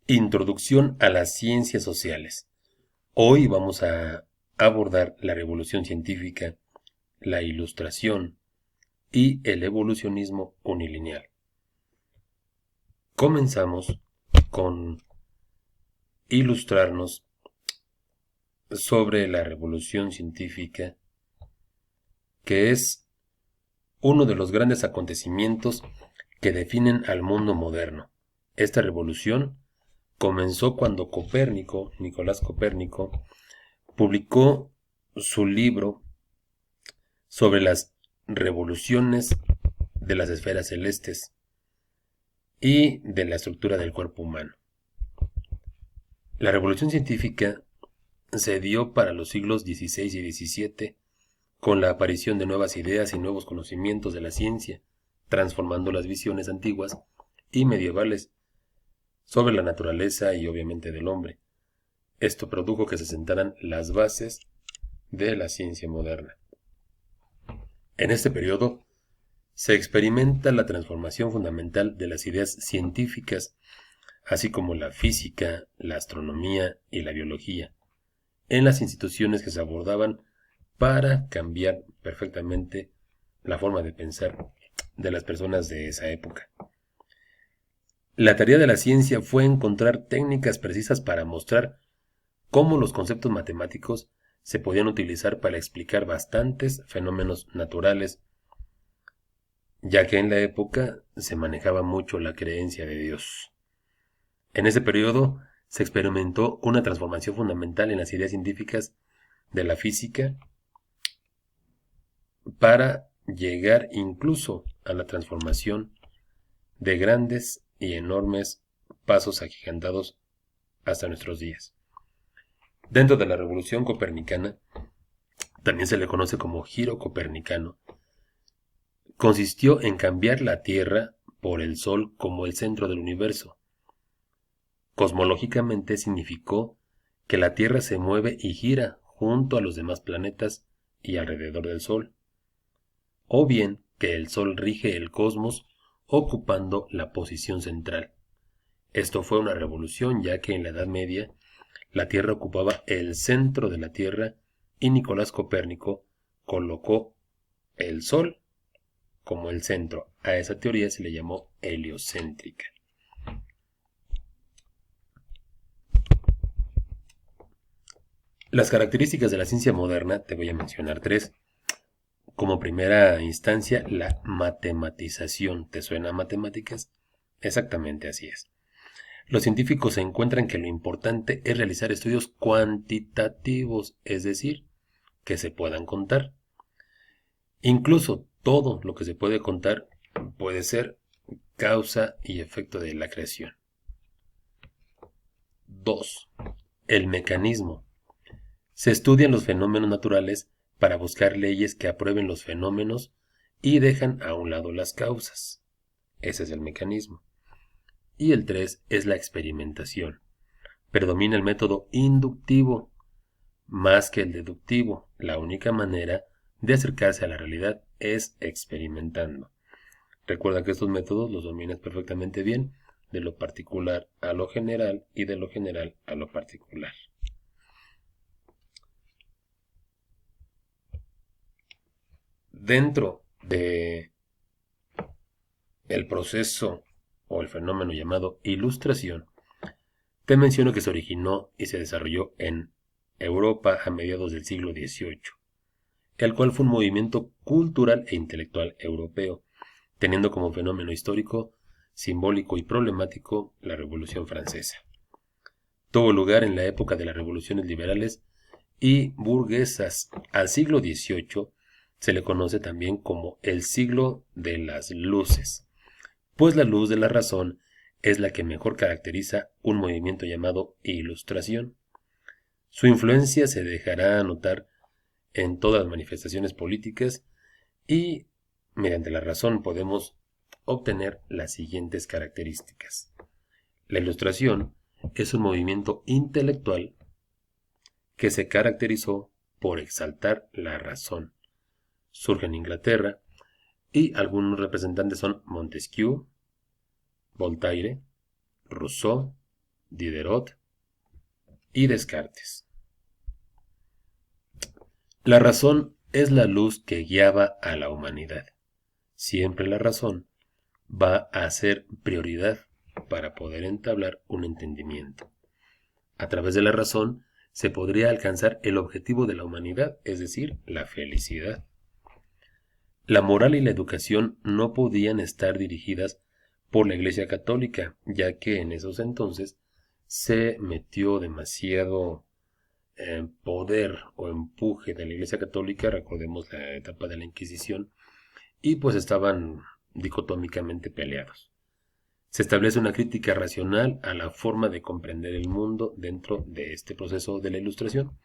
Introducción a las ciencias sociales. Hoy vamos a abordar la revolución científica, la ilustración y el evolucionismo unilineal. Comenzamos con ilustrarnos sobre la revolución científica, que es uno de los grandes acontecimientos que definen al mundo moderno. Esta revolución comenzó cuando Nicolás Copérnico, publicó su libro sobre las revoluciones de las esferas celestes y de la estructura del cuerpo humano. La revolución científica se dio para los siglos XVI y XVII con la aparición de nuevas ideas y nuevos conocimientos de la ciencia, transformando las visiones antiguas y medievales sobre la naturaleza y obviamente del hombre. Esto produjo que se sentaran las bases de la ciencia moderna. En este periodo se experimenta la transformación fundamental de las ideas científicas, así como la física, la astronomía y la biología, en las instituciones que se abordaban para cambiar perfectamente la forma de pensar de las personas de esa época. La tarea de la ciencia fue encontrar técnicas precisas para mostrar cómo los conceptos matemáticos se podían utilizar para explicar bastantes fenómenos naturales, ya que en la época se manejaba mucho la creencia de Dios. En ese periodo se experimentó una transformación fundamental en las ideas científicas de la física para llegar incluso a la transformación de grandes y enormes pasos agigantados hasta nuestros días. Dentro de la revolución copernicana, también se le conoce como giro copernicano, consistió en cambiar la Tierra por el Sol como el centro del universo. Cosmológicamente significó que la Tierra se mueve y gira junto a los demás planetas y alrededor del Sol, o bien que el Sol rige el cosmos ocupando la posición central. Esto fue una revolución, ya que en la Edad Media la Tierra ocupaba el centro de la Tierra y Nicolás Copérnico colocó el Sol como el centro. A esa teoría se le llamó heliocéntrica. Las características de la ciencia moderna, te voy a mencionar tres. Como primera instancia, la matematización. ¿Te suena a matemáticas? Exactamente así es. Los científicos encuentran que lo importante es realizar estudios cuantitativos, es decir, que se puedan contar. Incluso todo lo que se puede contar puede ser causa y efecto de la creación. 2. El mecanismo. Se estudian los fenómenos naturales para buscar leyes que aprueben los fenómenos y dejan a un lado las causas. Ese es el mecanismo. Y el 3 es la experimentación. Predomina el método inductivo más que el deductivo. La única manera de acercarse a la realidad es experimentando. Recuerda que estos métodos los dominas perfectamente bien, de lo particular a lo general y de lo general a lo particular. Dentro de el proceso o el fenómeno llamado ilustración, te menciono que se originó y se desarrolló en Europa a mediados del siglo XVIII, el cual fue un movimiento cultural e intelectual europeo, teniendo como fenómeno histórico, simbólico y problemático la Revolución Francesa. Tuvo lugar en la época de las revoluciones liberales y burguesas. Al siglo XVIII se le conoce también como el siglo de las luces, pues la luz de la razón es la que mejor caracteriza un movimiento llamado ilustración. Su influencia se dejará notar en todas las manifestaciones políticas y mediante la razón podemos obtener las siguientes características. La ilustración es un movimiento intelectual que se caracterizó por exaltar la razón. Surge en Inglaterra y algunos representantes son Montesquieu, Voltaire, Rousseau, Diderot y Descartes. La razón es la luz que guiaba a la humanidad. Siempre la razón va a ser prioridad para poder entablar un entendimiento. A través de la razón se podría alcanzar el objetivo de la humanidad, es decir, la felicidad. La moral y la educación no podían estar dirigidas por la Iglesia Católica, ya que en esos entonces se metió demasiado poder o empuje de la Iglesia Católica, recordemos la etapa de la Inquisición, y pues estaban dicotómicamente peleados. Se establece una crítica racional a la forma de comprender el mundo dentro de este proceso de la Ilustración.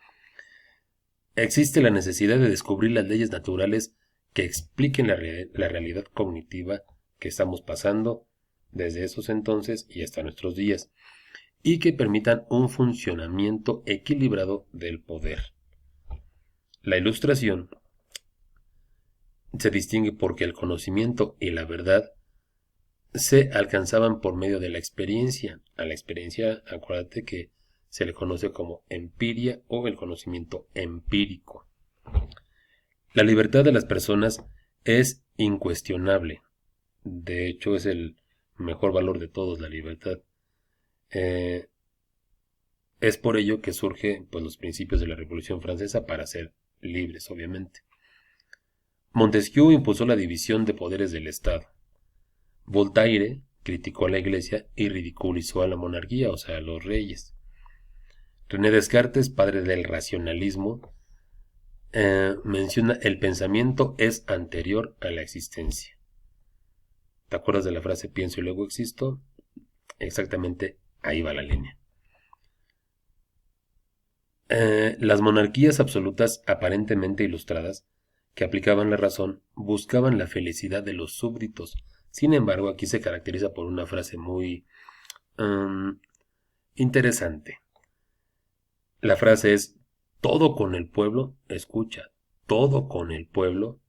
Existe la necesidad de descubrir las leyes naturales que expliquen la realidad cognitiva que estamos pasando desde esos entonces y hasta nuestros días, y que permitan un funcionamiento equilibrado del poder. La Ilustración se distingue porque el conocimiento y la verdad se alcanzaban por medio de la experiencia. A la experiencia, acuérdate que se le conoce como empiria o el conocimiento empírico. La libertad de las personas es incuestionable. De hecho, es el mejor valor de todos, la libertad. Es por ello que surgen pues, los principios de la Revolución Francesa para ser libres, obviamente. Montesquieu impulsó la división de poderes del Estado. Voltaire criticó a la Iglesia y ridiculizó a la monarquía, o sea, a los reyes. René Descartes, padre del racionalismo, menciona el pensamiento es anterior a la existencia. ¿Te acuerdas de la frase pienso y luego existo? Exactamente ahí va la línea. Las monarquías absolutas aparentemente ilustradas, que aplicaban la razón, buscaban la felicidad de los súbditos. Sin embargo, aquí se caracteriza por una frase muy interesante. La frase es, todo con el pueblo, escucha, todo con el pueblo,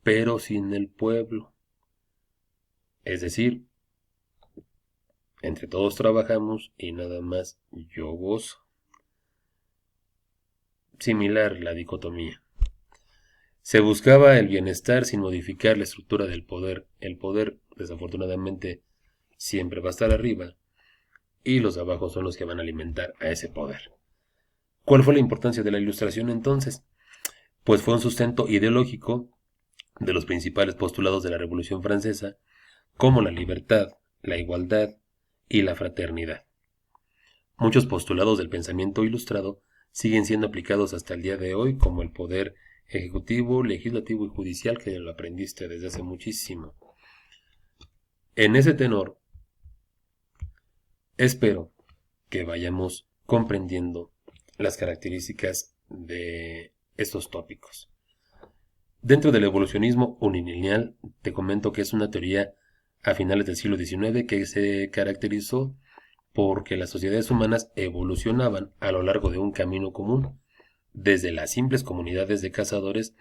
pero sin el pueblo. Es decir, entre todos trabajamos y nada más yo gozo. Similar la dicotomía. Se buscaba el bienestar sin modificar la estructura del poder. El poder, desafortunadamente, siempre va a estar arriba y los de abajo son los que van a alimentar a ese poder. ¿Cuál fue la importancia de la Ilustración entonces? Pues fue un sustento ideológico de los principales postulados de la Revolución Francesa, como la libertad, la igualdad y la fraternidad. Muchos postulados del pensamiento ilustrado siguen siendo aplicados hasta el día de hoy, como el poder ejecutivo, legislativo y judicial, que lo aprendiste desde hace muchísimo. En ese tenor, espero que vayamos comprendiendo las características de estos tópicos. Dentro del evolucionismo unilineal, te comento que es una teoría a finales del siglo XIX que se caracterizó porque las sociedades humanas evolucionaban a lo largo de un camino común, desde las simples comunidades de cazadores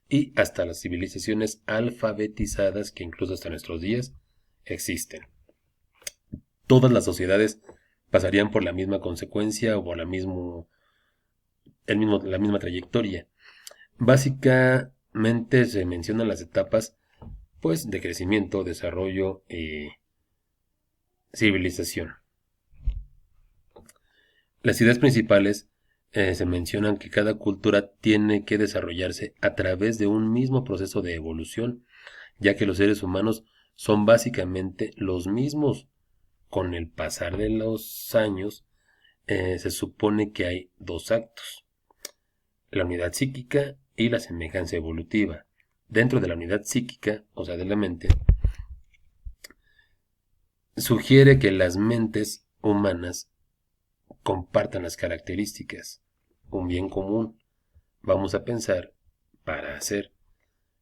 y hasta las civilizaciones alfabetizadas que incluso hasta nuestros días existen. Todas las sociedades pasarían por la misma consecuencia o por la misma trayectoria. Básicamente se mencionan las etapas pues, de crecimiento, desarrollo y civilización. Las ideas principales se mencionan que cada cultura tiene que desarrollarse a través de un mismo proceso de evolución, ya que los seres humanos son básicamente los mismos. Con el pasar de los años, se supone que hay dos actos, la unidad psíquica y la semejanza evolutiva. Dentro de la unidad psíquica, o sea, de la mente, sugiere que las mentes humanas compartan las características, un bien común, vamos a pensar para hacer,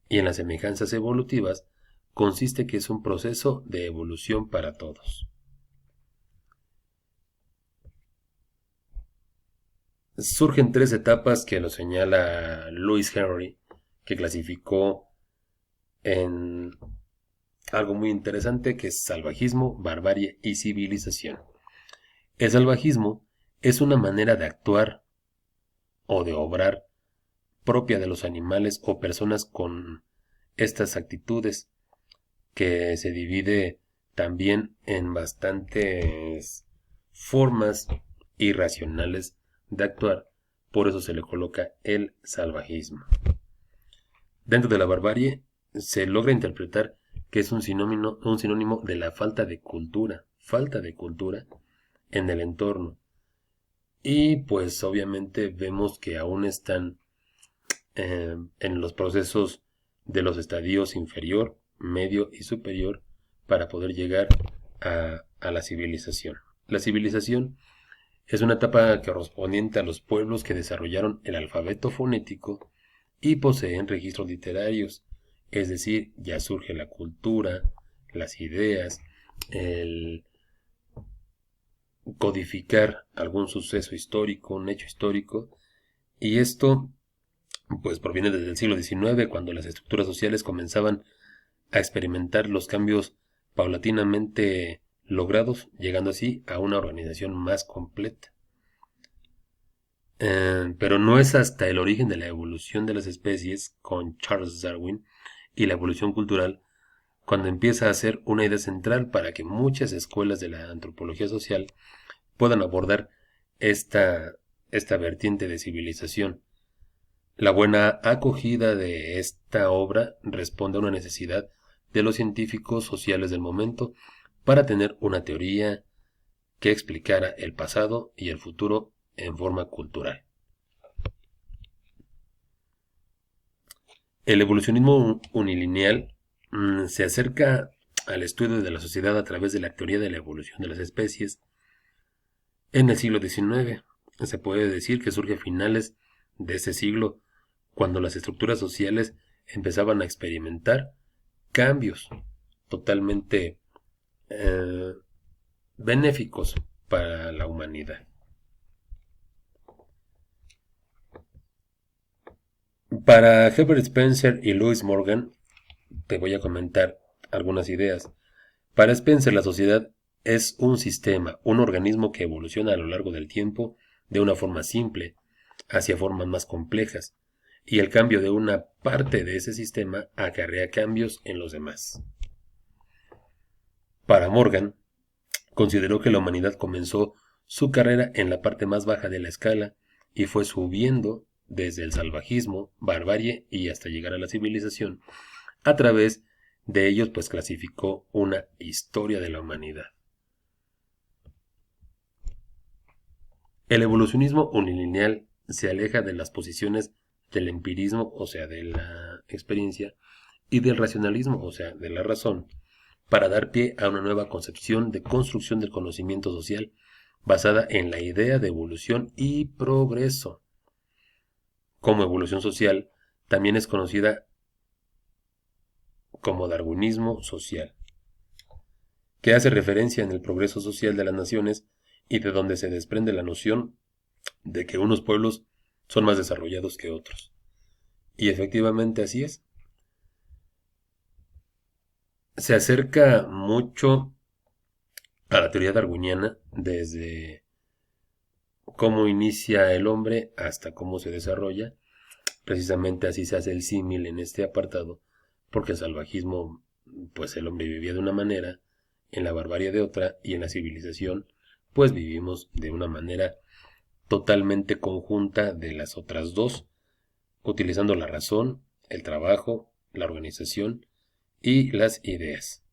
y en las semejanzas evolutivas consiste que es un proceso de evolución para todos. Surgen tres etapas que lo señala Lewis Henry, que clasificó en algo muy interesante que es salvajismo, barbarie y civilización. El salvajismo es una manera de actuar o de obrar propia de los animales o personas con estas actitudes, que se divide también en bastantes formas irracionales de actuar. Por eso se le coloca el salvajismo. Dentro de la barbarie se logra interpretar que es un sinónimo de la falta de cultura en el entorno. Y pues obviamente vemos que aún están en los procesos de los estadios inferior, medio y superior para poder llegar a la civilización. La civilización es una etapa correspondiente a los pueblos que desarrollaron el alfabeto fonético y poseen registros literarios, es decir, ya surge la cultura, las ideas, el codificar algún suceso histórico, un hecho histórico, y esto pues proviene desde el siglo XIX, cuando las estructuras sociales comenzaban a experimentar los cambios paulatinamente logrados, llegando así a una organización más completa. Pero no es hasta el origen de la evolución de las especies, con Charles Darwin, y la evolución cultural, cuando empieza a ser una idea central para que muchas escuelas de la antropología social puedan abordar esta vertiente de civilización. La buena acogida de esta obra responde a una necesidad de los científicos sociales del momento para tener una teoría que explicara el pasado y el futuro en forma cultural. El evolucionismo unilineal se acerca al estudio de la sociedad a través de la teoría de la evolución de las especies. En el siglo XIX se puede decir que surge a finales de ese siglo, cuando las estructuras sociales empezaban a experimentar cambios totalmente eh, benéficos para la humanidad. Para Herbert Spencer y Louis Morgan, te voy a comentar algunas ideas. Para Spencer, la sociedad es un sistema, un organismo que evoluciona a lo largo del tiempo de una forma simple hacia formas más complejas, y el cambio de una parte de ese sistema acarrea cambios en los demás. Para Morgan, consideró que la humanidad comenzó su carrera en la parte más baja de la escala y fue subiendo desde el salvajismo, barbarie y hasta llegar a la civilización. A través de ellos pues clasificó una historia de la humanidad. El evolucionismo unilineal se aleja de las posiciones del empirismo, o sea, de la experiencia, y del racionalismo, o sea, de la razón, para dar pie a una nueva concepción de construcción del conocimiento social basada en la idea de evolución y progreso. Como evolución social, también es conocida como darwinismo social, que hace referencia en el progreso social de las naciones y de donde se desprende la noción de que unos pueblos son más desarrollados que otros. Y efectivamente así es. Se acerca mucho a la teoría darwiniana desde cómo inicia el hombre hasta cómo se desarrolla. Precisamente así se hace el símil en este apartado, porque el salvajismo, pues el hombre vivía de una manera, en la barbarie de otra, y en la civilización, pues vivimos de una manera totalmente conjunta de las otras dos, utilizando la razón, el trabajo, la organización y las ideas.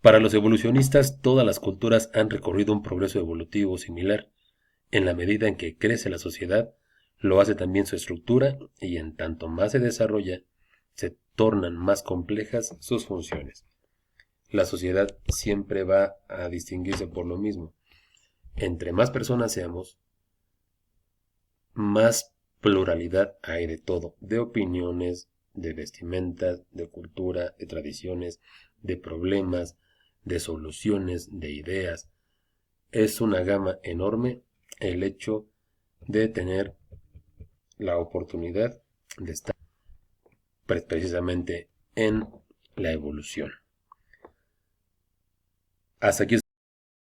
Para los evolucionistas, todas las culturas han recorrido un progreso evolutivo similar. En la medida en que crece la sociedad, lo hace también su estructura, y en tanto más se desarrolla, se tornan más complejas sus funciones. La sociedad siempre va a distinguirse por lo mismo. Entre más personas seamos, más pluralidad hay de todo, de opiniones, de vestimentas, de cultura, de tradiciones, de problemas, de soluciones, de ideas. Es una gama enorme el hecho de tener la oportunidad de estar precisamente en la evolución. Hasta aquí